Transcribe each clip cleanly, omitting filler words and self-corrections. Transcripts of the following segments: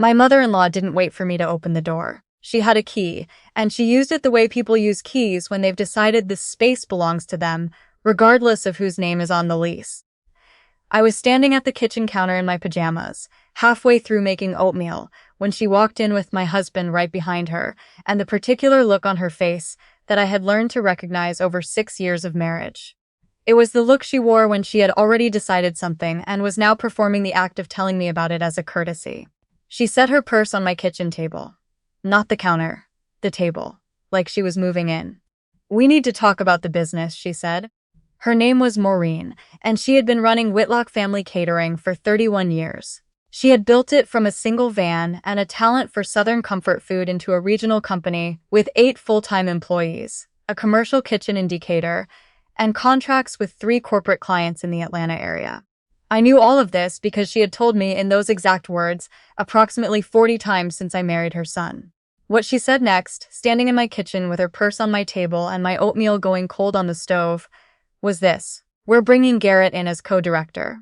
My mother-in-law didn't wait for me to open the door. She had a key, and she used it the way people use keys when they've decided this space belongs to them, regardless of whose name is on the lease. I was standing at the kitchen counter in my pajamas, halfway through making oatmeal, when she walked in with my husband right behind her, and the particular look on her face that I had learned to recognize over 6 years of marriage. It was the look she wore when she had already decided something and was now performing the act of telling me about it as a courtesy. She set her purse on my kitchen table. Not the counter, the table, like she was moving in. "We need to talk about the business," she said. Her name was Maureen, and she had been running Whitlock Family Catering for 31 years. She had built it from a single van and a talent for Southern comfort food into a regional company with 8 full-time employees, a commercial kitchen in Decatur, and contracts with 3 corporate clients in the Atlanta area. I knew all of this because she had told me in those exact words approximately 40 times since I married her son. What she said next, standing in my kitchen with her purse on my table and my oatmeal going cold on the stove, was this: "We're bringing Garrett in as co-director.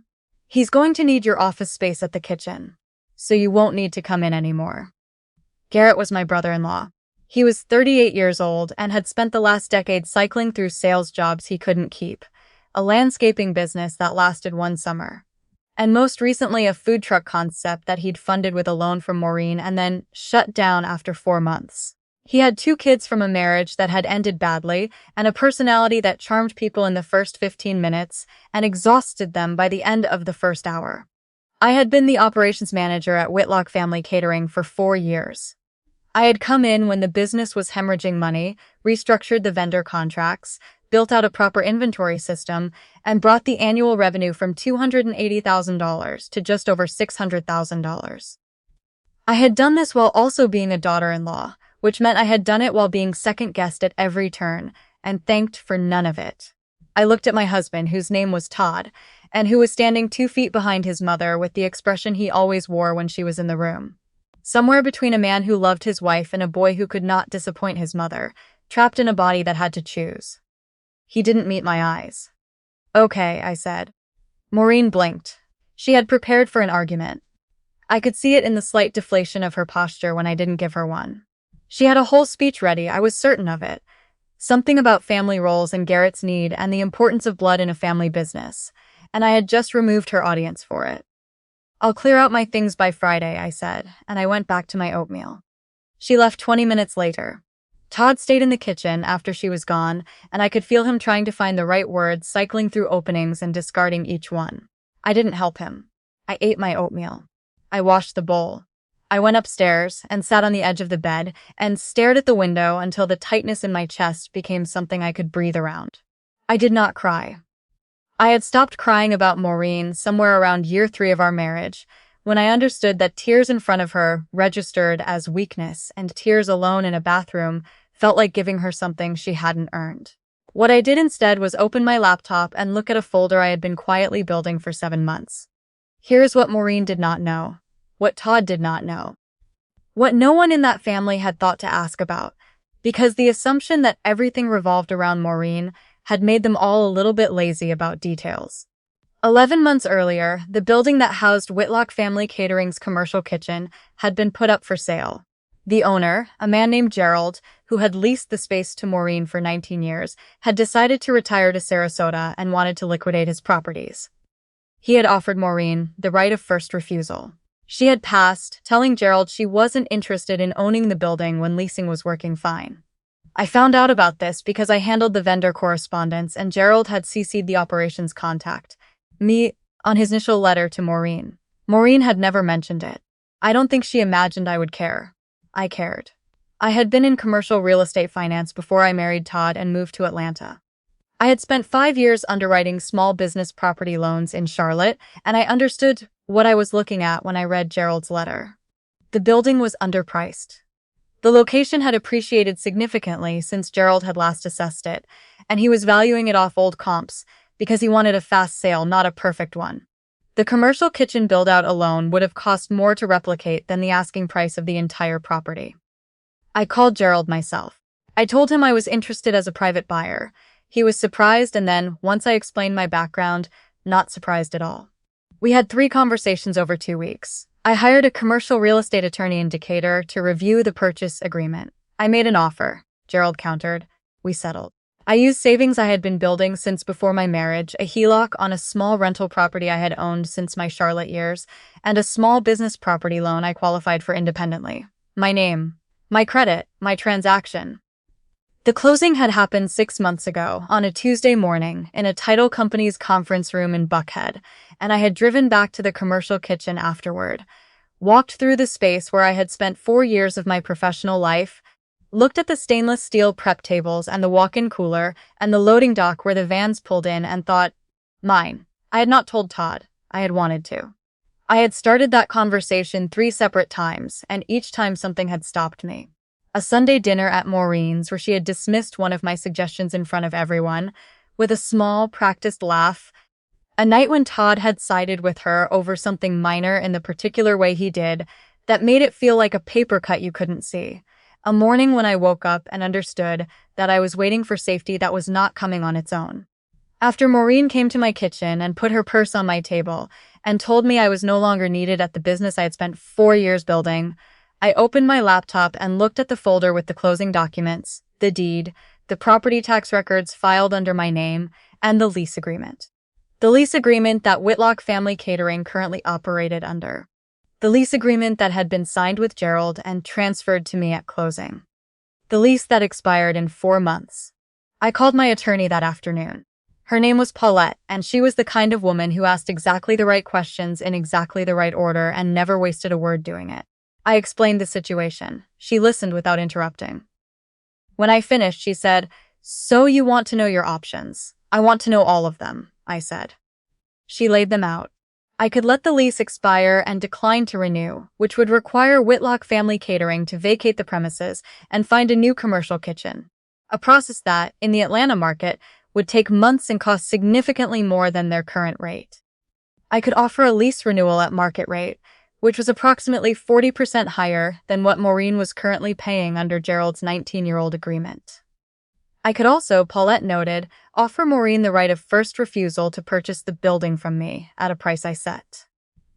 He's going to need your office space at the kitchen, so you won't need to come in anymore." Garrett was my brother-in-law. He was 38 years old and had spent the last decade cycling through sales jobs he couldn't keep, a landscaping business that lasted one summer, and most recently a food truck concept that he'd funded with a loan from Maureen and then shut down after 4 months. He had 2 kids from a marriage that had ended badly and a personality that charmed people in the first 15 minutes and exhausted them by the end of the first hour. I had been the operations manager at Whitlock Family Catering for 4 years. I had come in when the business was hemorrhaging money, restructured the vendor contracts, built out a proper inventory system, and brought the annual revenue from $280,000 to just over $600,000. I had done this while also being a daughter-in-law, which meant I had done it while being second-guessed at every turn, and thanked for none of it. I looked at my husband, whose name was Todd, and who was standing 2 feet behind his mother with the expression he always wore when she was in the room. Somewhere between a man who loved his wife and a boy who could not disappoint his mother, trapped in a body that had to choose. He didn't meet my eyes. "Okay," I said. Maureen blinked. She had prepared for an argument. I could see it in the slight deflation of her posture when I didn't give her one. She had a whole speech ready, I was certain of it. Something about family roles and Garrett's need and the importance of blood in a family business, and I had just removed her audience for it. "I'll clear out my things by Friday," I said, and I went back to my oatmeal. She left 20 minutes later. Todd stayed in the kitchen after she was gone, and I could feel him trying to find the right words, cycling through openings and discarding each one. I didn't help him. I ate my oatmeal. I washed the bowl. I went upstairs and sat on the edge of the bed and stared at the window until the tightness in my chest became something I could breathe around. I did not cry. I had stopped crying about Maureen somewhere around year 3 of our marriage, when I understood that tears in front of her registered as weakness, and tears alone in a bathroom felt like giving her something she hadn't earned. What I did instead was open my laptop and look at a folder I had been quietly building for 7 months. Here's what Maureen did not know. What Todd did not know. What no one in that family had thought to ask about, because the assumption that everything revolved around Maureen had made them all a little bit lazy about details. 11 months earlier, the building that housed Whitlock Family Catering's commercial kitchen had been put up for sale. The owner, a man named Gerald, who had leased the space to Maureen for 19 years, had decided to retire to Sarasota and wanted to liquidate his properties. He had offered Maureen the right of first refusal. She had passed, telling Gerald she wasn't interested in owning the building when leasing was working fine. I found out about this because I handled the vendor correspondence and Gerald had CC'd the operations contact, me, on his initial letter to Maureen. Maureen had never mentioned it. I don't think she imagined I would care. I cared. I had been in commercial real estate finance before I married Todd and moved to Atlanta. I had spent 5 years underwriting small business property loans in Charlotte, and I understood what I was looking at when I read Gerald's letter. The building was underpriced. The location had appreciated significantly since Gerald had last assessed it, and he was valuing it off old comps because he wanted a fast sale, not a perfect one. The commercial kitchen build-out alone would have cost more to replicate than the asking price of the entire property. I called Gerald myself. I told him I was interested as a private buyer. He was surprised, and then, once I explained my background, not surprised at all. We had 3 conversations over 2 weeks. I hired a commercial real estate attorney in Decatur to review the purchase agreement. I made an offer, Gerald countered. We settled. I used savings I had been building since before my marriage, a HELOC on a small rental property I had owned since my Charlotte years, and a small business property loan I qualified for independently. My name, my credit, my transaction. The closing had happened 6 months ago, on a Tuesday morning, in a title company's conference room in Buckhead, and I had driven back to the commercial kitchen afterward, walked through the space where I had spent 4 years of my professional life, looked at the stainless steel prep tables and the walk-in cooler and the loading dock where the vans pulled in and thought, mine. I had not told Todd. I had wanted to. I had started that conversation 3 separate times, and each time something had stopped me. A Sunday dinner at Maureen's where she had dismissed one of my suggestions in front of everyone, with a small, practiced laugh. A night when Todd had sided with her over something minor in the particular way he did that made it feel like a paper cut you couldn't see. A morning when I woke up and understood that I was waiting for safety that was not coming on its own. After Maureen came to my kitchen and put her purse on my table and told me I was no longer needed at the business I had spent 4 years building, I opened my laptop and looked at the folder with the closing documents, the deed, the property tax records filed under my name, and the lease agreement. The lease agreement that Whitlock Family Catering currently operated under. The lease agreement that had been signed with Gerald and transferred to me at closing. The lease that expired in 4 months. I called my attorney that afternoon. Her name was Paulette, and she was the kind of woman who asked exactly the right questions in exactly the right order and never wasted a word doing it. I explained the situation. She listened without interrupting. When I finished, she said, "So you want to know your options?" "I want to know all of them," I said. She laid them out. I could let the lease expire and decline to renew, which would require Whitlock Family Catering to vacate the premises and find a new commercial kitchen. A process that, in the Atlanta market, would take months and cost significantly more than their current rate. I could offer a lease renewal at market rate, which was approximately 40% higher than what Maureen was currently paying under Gerald's 19-year-old agreement. I could also, Paulette noted, offer Maureen the right of first refusal to purchase the building from me at a price I set.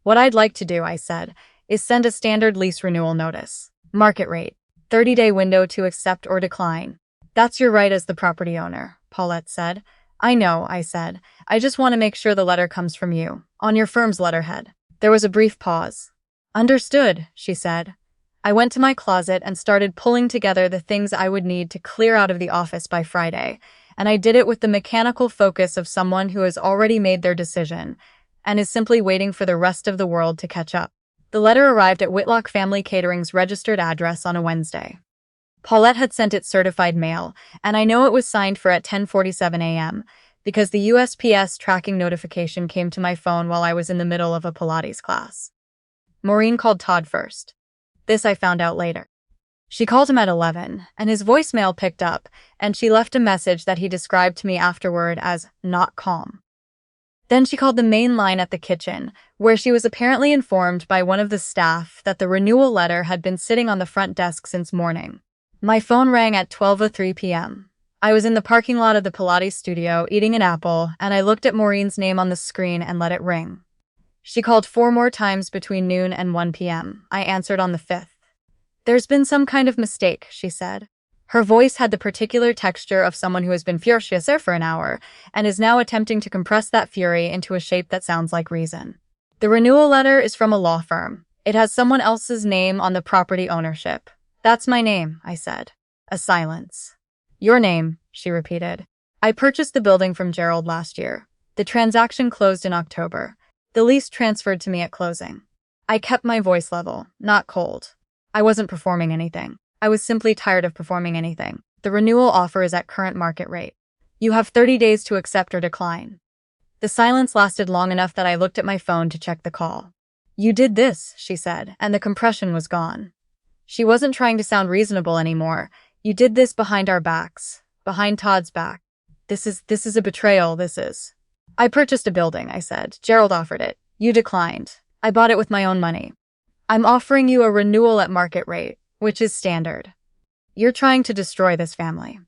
What I'd like to do, I said, is send a standard lease renewal notice. Market rate. 30-day window to accept or decline. That's your right as the property owner, Paulette said. I know, I said. I just want to make sure the letter comes from you, on your firm's letterhead. There was a brief pause. Understood, she said. I went to my closet and started pulling together the things I would need to clear out of the office by Friday, and I did it with the mechanical focus of someone who has already made their decision and is simply waiting for the rest of the world to catch up. The letter arrived at Whitlock Family Catering's registered address on a Wednesday. Paulette had sent it certified mail, and I know it was signed for at 10:47 a.m., because the USPS tracking notification came to my phone while I was in the middle of a Pilates class. Maureen called Todd first. This I found out later. She called him at 11, and his voicemail picked up, and she left a message that he described to me afterward as not calm. Then she called the main line at the kitchen, where she was apparently informed by one of the staff that the renewal letter had been sitting on the front desk since morning. My phone rang at 12:03 p.m. I was in the parking lot of the Pilates studio eating an apple, and I looked at Maureen's name on the screen and let it ring. She called 4 more times between noon and 1 p.m. I answered on the 5th. There's been some kind of mistake, she said. Her voice had the particular texture of someone who has been furious for an hour and is now attempting to compress that fury into a shape that sounds like reason. The renewal letter is from a law firm. It has someone else's name on the property ownership. That's my name, I said. A silence. Your name, she repeated. I purchased the building from Gerald last year. The transaction closed in October. The lease transferred to me at closing. I kept my voice level, not cold. I wasn't performing anything. I was simply tired of performing anything. The renewal offer is at current market rate. You have 30 days to accept or decline. The silence lasted long enough that I looked at my phone to check the call. You did this, she said, and the compression was gone. She wasn't trying to sound reasonable anymore. You did this behind our backs, behind Todd's back. This is a betrayal, this is. I purchased a building, I said. Gerald offered it. You declined. I bought it with my own money. I'm offering you a renewal at market rate, which is standard. You're trying to destroy this family.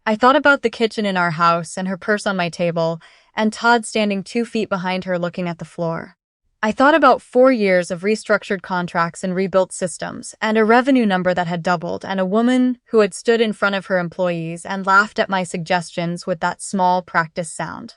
I thought about the kitchen in our house and her purse on my table, and Todd standing 2 feet behind her looking at the floor. I thought about 4 years of restructured contracts and rebuilt systems, and a revenue number that had doubled, and a woman who had stood in front of her employees and laughed at my suggestions with that small practice sound.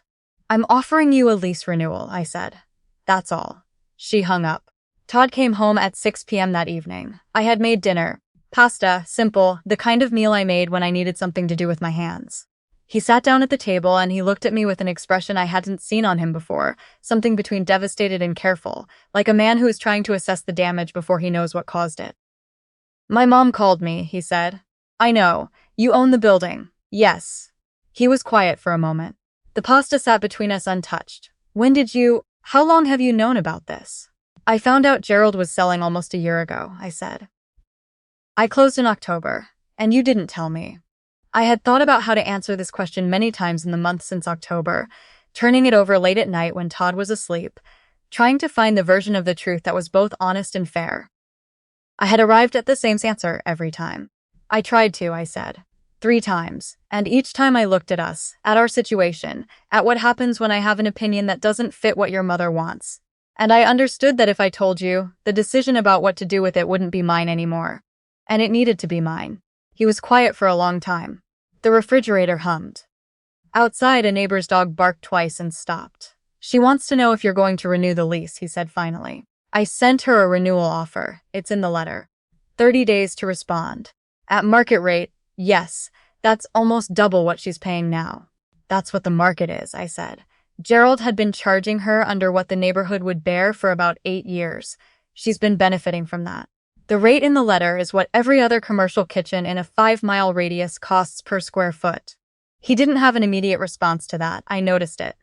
"I'm offering you a lease renewal," I said. "That's all." She hung up. Todd came home at 6 p.m. that evening. I had made dinner. Pasta, simple, the kind of meal I made when I needed something to do with my hands. He sat down at the table and he looked at me with an expression I hadn't seen on him before, something between devastated and careful, like a man who is trying to assess the damage before he knows what caused it. "My mom called me," he said. "I know. You own the building." "Yes." He was quiet for a moment. The pasta sat between us untouched. How long have you known about this?" "I found out Gerald was selling almost a year ago," I said. "I closed in October, and you didn't tell me." I had thought about how to answer this question many times in the months since October, turning it over late at night when Todd was asleep, trying to find the version of the truth that was both honest and fair. I had arrived at the same answer every time. "I tried to," I said. 3 times, and each time I looked at us, at our situation, at what happens when I have an opinion that doesn't fit what your mother wants. And I understood that if I told you, the decision about what to do with it wouldn't be mine anymore. And it needed to be mine. He was quiet for a long time. The refrigerator hummed. Outside, a neighbor's dog barked twice and stopped. "She wants to know if you're going to renew the lease," he said finally. "I sent her a renewal offer. It's in the letter. 30 days to respond. At market rate, yes, that's almost double what she's paying now." "That's what the market is," I said. Gerald had been charging her under what the neighborhood would bear for about 8 years. She's been benefiting from that. "The rate in the letter is what every other commercial kitchen in a 5-mile radius costs per square foot." He didn't have an immediate response to that. I noticed it.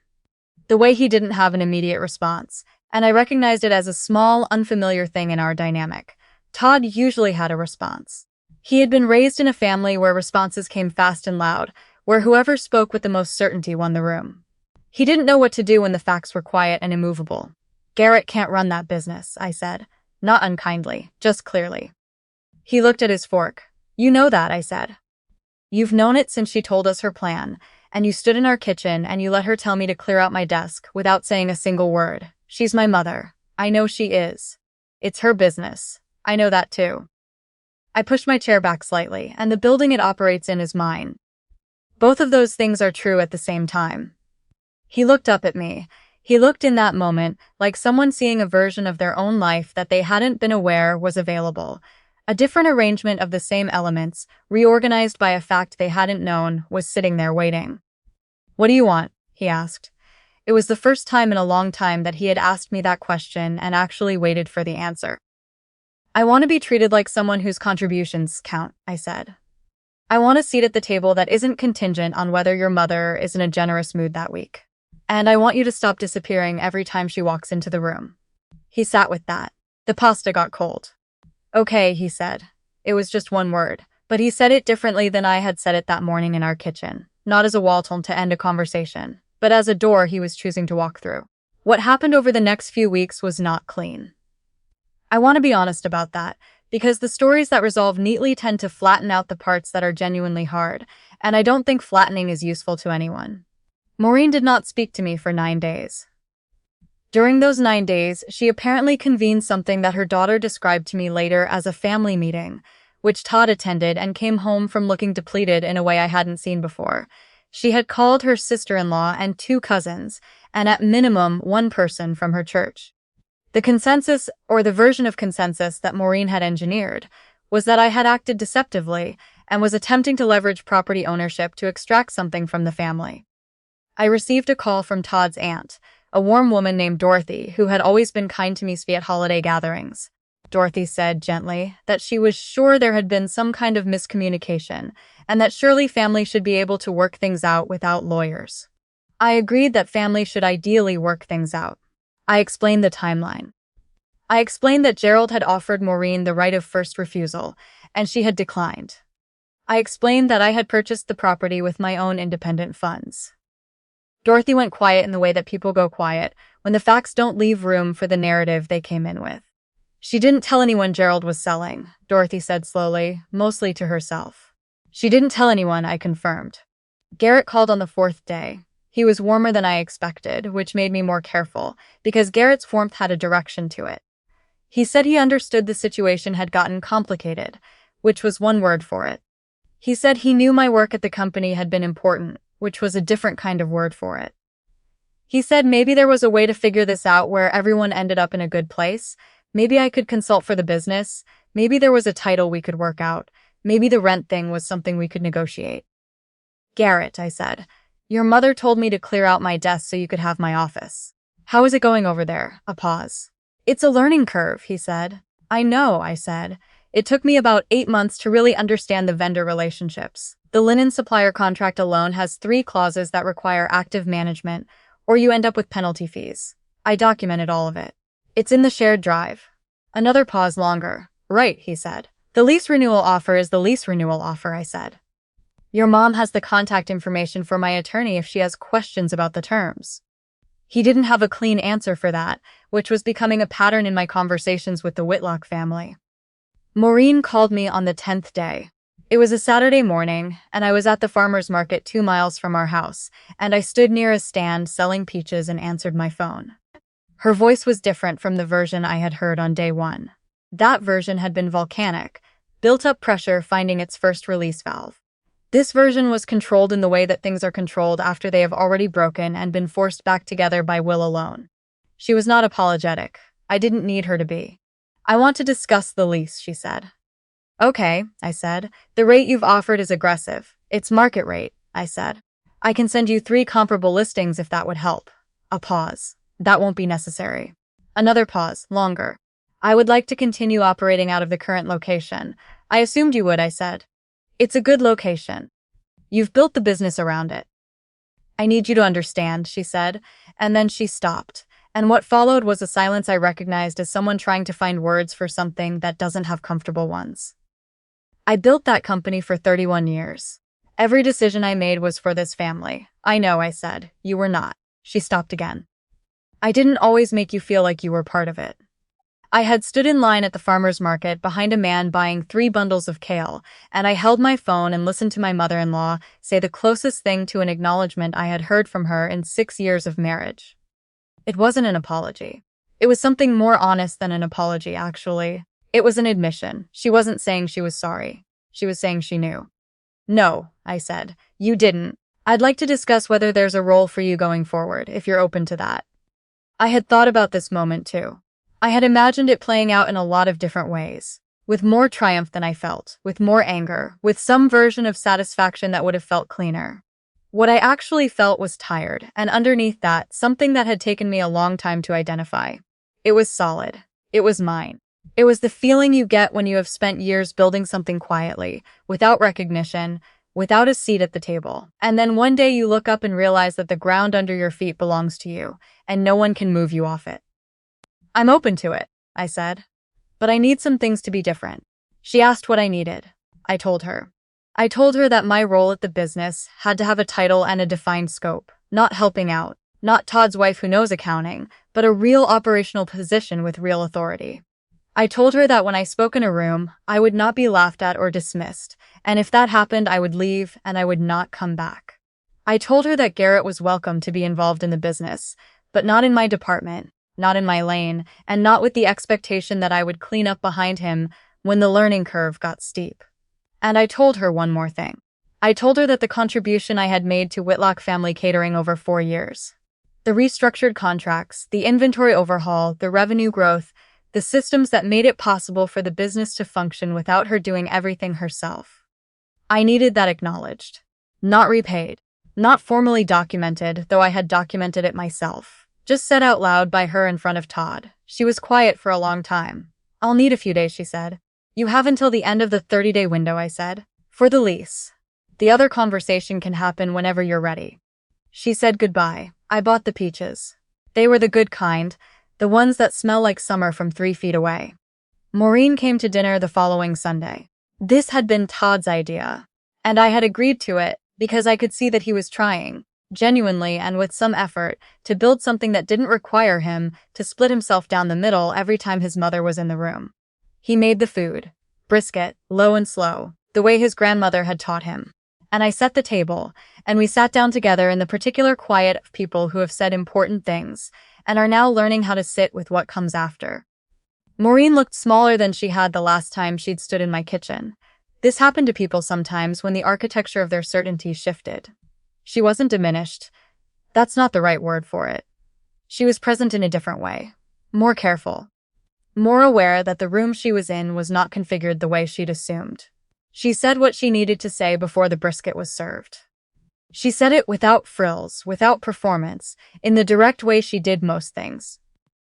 The way he didn't have an immediate response, and I recognized it as a small, unfamiliar thing in our dynamic. Todd usually had a response. He had been raised in a family where responses came fast and loud, where whoever spoke with the most certainty won the room. He didn't know what to do when the facts were quiet and immovable. "Garrett can't run that business," I said. Not unkindly, just clearly. He looked at his fork. "You know that," I said. "You've known it since she told us her plan, and you stood in our kitchen and you let her tell me to clear out my desk without saying a single word. She's my mother. I know she is. It's her business. I know that too." I pushed my chair back slightly, and the building it operates in is mine. Both of those things are true at the same time. He looked up at me. He looked in that moment like someone seeing a version of their own life that they hadn't been aware was available. A different arrangement of the same elements, reorganized by a fact they hadn't known, was sitting there waiting. "What do you want?" he asked. It was the first time in a long time that he had asked me that question and actually waited for the answer. "I want to be treated like someone whose contributions count," I said. "I want a seat at the table that isn't contingent on whether your mother is in a generous mood that week. And I want you to stop disappearing every time she walks into the room." He sat with that. The pasta got cold. "Okay," he said. It was just one word, but he said it differently than I had said it that morning in our kitchen, not as a wall to end a conversation, but as a door he was choosing to walk through. What happened over the next few weeks was not clean. I want to be honest about that, because the stories that resolve neatly tend to flatten out the parts that are genuinely hard, and I don't think flattening is useful to anyone. Maureen did not speak to me for 9 days. During those 9 days, she apparently convened something that her daughter described to me later as a family meeting, which Todd attended and came home from looking depleted in a way I hadn't seen before. She had called her sister-in-law and 2 cousins, and at minimum 1 person from her church. The consensus, or the version of consensus that Maureen had engineered, was that I had acted deceptively and was attempting to leverage property ownership to extract something from the family. I received a call from Todd's aunt, a warm woman named Dorothy, who had always been kind to me at holiday gatherings. Dorothy said gently that she was sure there had been some kind of miscommunication, and that surely family should be able to work things out without lawyers. I agreed that family should ideally work things out. I explained the timeline. I explained that Gerald had offered Maureen the right of first refusal, and she had declined. I explained that I had purchased the property with my own independent funds. Dorothy went quiet in the way that people go quiet when the facts don't leave room for the narrative they came in with. "She didn't tell anyone Gerald was selling," Dorothy said slowly, mostly to herself. "She didn't tell anyone," I confirmed. "Garrett called on the 4th day. He was warmer than I expected, which made me more careful, because Garrett's warmth had a direction to it. He said he understood the situation had gotten complicated, which was one word for it. He said he knew my work at the company had been important, which was a different kind of word for it. He said maybe there was a way to figure this out where everyone ended up in a good place. Maybe I could consult for the business. Maybe there was a title we could work out. Maybe the rent thing was something we could negotiate. Garrett, I said, your mother told me to clear out my desk so you could have my office. How is it going over there? A pause. It's a learning curve, he said. I know, I said. It took me about 8 months to really understand the vendor relationships. The linen supplier contract alone has 3 clauses that require active management, or you end up with penalty fees. I documented all of it. It's in the shared drive. Another pause longer. Right, he said. The lease renewal offer is the lease renewal offer, I said. Your mom has the contact information for my attorney if she has questions about the terms. He didn't have a clean answer for that, which was becoming a pattern in my conversations with the Whitlock family. Maureen called me on the 10th day. It was a Saturday morning, and I was at the farmer's market 2 miles from our house, and I stood near a stand selling peaches and answered my phone. Her voice was different from the version I had heard on day 1. That version had been volcanic, built-up pressure finding its first release valve. This version was controlled in the way that things are controlled after they have already broken and been forced back together by will alone. She was not apologetic. I didn't need her to be. I want to discuss the lease, she said. Okay, I said. The rate you've offered is aggressive. It's market rate, I said. I can send you 3 comparable listings if that would help. A pause. That won't be necessary. Another pause, longer. I would like to continue operating out of the current location. I assumed you would, I said. It's a good location. You've built the business around it. I need you to understand, she said, and then she stopped. And what followed was a silence I recognized as someone trying to find words for something that doesn't have comfortable ones. I built that company for 31 years. Every decision I made was for this family. I know, I said. You were not. She stopped again. I didn't always make you feel like you were part of it. I had stood in line at the farmer's market behind a man buying 3 bundles of kale, and I held my phone and listened to my mother-in-law say the closest thing to an acknowledgement I had heard from her in 6 years of marriage. It wasn't an apology. It was something more honest than an apology, actually. It was an admission. She wasn't saying she was sorry. She was saying she knew. No, I said. You didn't. I'd like to discuss whether there's a role for you going forward, if you're open to that. I had thought about this moment too. I had imagined it playing out in a lot of different ways. With more triumph than I felt, with more anger, with some version of satisfaction that would have felt cleaner. What I actually felt was tired, and underneath that, something that had taken me a long time to identify. It was solid. It was mine. It was the feeling you get when you have spent years building something quietly, without recognition, without a seat at the table. And then one day you look up and realize that the ground under your feet belongs to you, and no one can move you off it. I'm open to it, I said. But I need some things to be different. She asked what I needed. I told her. I told her that my role at the business had to have a title and a defined scope, not helping out, not Todd's wife who knows accounting, but a real operational position with real authority. I told her that when I spoke in a room, I would not be laughed at or dismissed, and if that happened, I would leave and I would not come back. I told her that Garrett was welcome to be involved in the business, but not in my department, not in my lane, and not with the expectation that I would clean up behind him when the learning curve got steep. And I told her one more thing. I told her that the contribution I had made to Whitlock Family Catering over 4 years, the restructured contracts, the inventory overhaul, the revenue growth, the systems that made it possible for the business to function without her doing everything herself. I needed that acknowledged, not repaid, not formally documented, though I had documented it myself, just said out loud by her in front of Todd. She was quiet for a long time. I'll need a few days, she said. You have until the end of the 30-day window, I said, for the lease. The other conversation can happen whenever you're ready. She said goodbye. I bought the peaches. They were the good kind, the ones that smell like summer from 3 feet away. Maureen came to dinner the following Sunday. This had been Todd's idea, and I had agreed to it because I could see that he was trying, genuinely and with some effort, to build something that didn't require him to split himself down the middle every time his mother was in the room. He made the food, brisket, low and slow, the way his grandmother had taught him. And I set the table, and we sat down together in the particular quiet of people who have said important things and are now learning how to sit with what comes after. Maureen looked smaller than she had the last time she'd stood in my kitchen. This happened to people sometimes when the architecture of their certainty shifted. She wasn't diminished. That's not the right word for it. She was present in a different way. More careful. More aware that the room she was in was not configured the way she'd assumed. She said what she needed to say before the brisket was served. She said it without frills, without performance, in the direct way she did most things.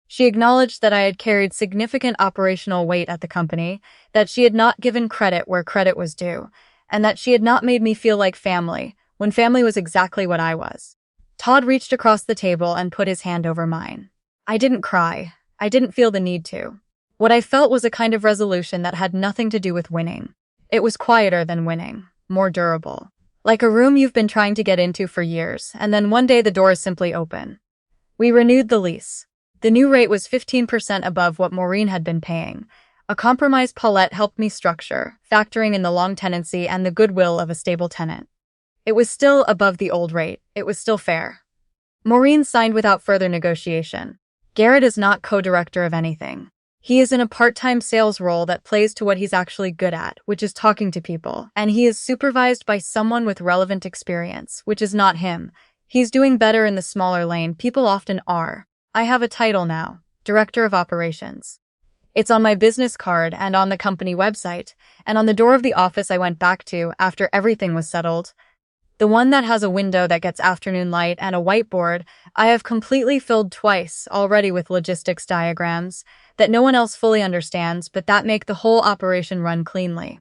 She acknowledged that I had carried significant operational weight at the company, that she had not given credit where credit was due, and that she had not made me feel like family, when family was exactly what I was. Todd reached across the table and put his hand over mine. I didn't cry. I didn't feel the need to. What I felt was a kind of resolution that had nothing to do with winning. It was quieter than winning, more durable. Like a room you've been trying to get into for years, and then one day the doors simply open. We renewed the lease. The new rate was 15% above what Maureen had been paying. A compromise Paulette helped me structure, factoring in the long tenancy and the goodwill of a stable tenant. It was still above the old rate. It was still fair. Maureen signed without further negotiation. Gerald is not co-director of anything. He is in a part-time sales role that plays to what he's actually good at, which is talking to people, and he is supervised by someone with relevant experience, which is not him. He's doing better in the smaller lane. People often are. I have a title now, Director of Operations. It's on my business card and on the company website, and on the door of the office I went back to after everything was settled. The one that has a window that gets afternoon light and a whiteboard, I have completely filled twice already with logistics diagrams that no one else fully understands, but that make the whole operation run cleanly.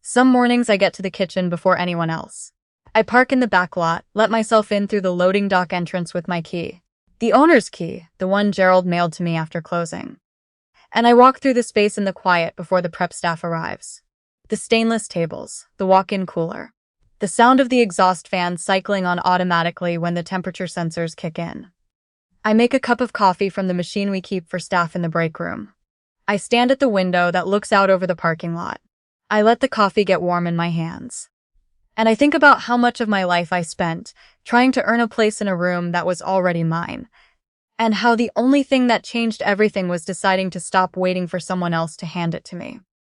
Some mornings I get to the kitchen before anyone else. I park in the back lot, let myself in through the loading dock entrance with my key. The owner's key, the one Gerald mailed to me after closing. And I walk through the space in the quiet before the prep staff arrives. The stainless tables, the walk-in cooler. The sound of the exhaust fan cycling on automatically when the temperature sensors kick in. I make a cup of coffee from the machine we keep for staff in the break room. I stand at the window that looks out over the parking lot. I let the coffee get warm in my hands. And I think about how much of my life I spent trying to earn a place in a room that was already mine, and how the only thing that changed everything was deciding to stop waiting for someone else to hand it to me.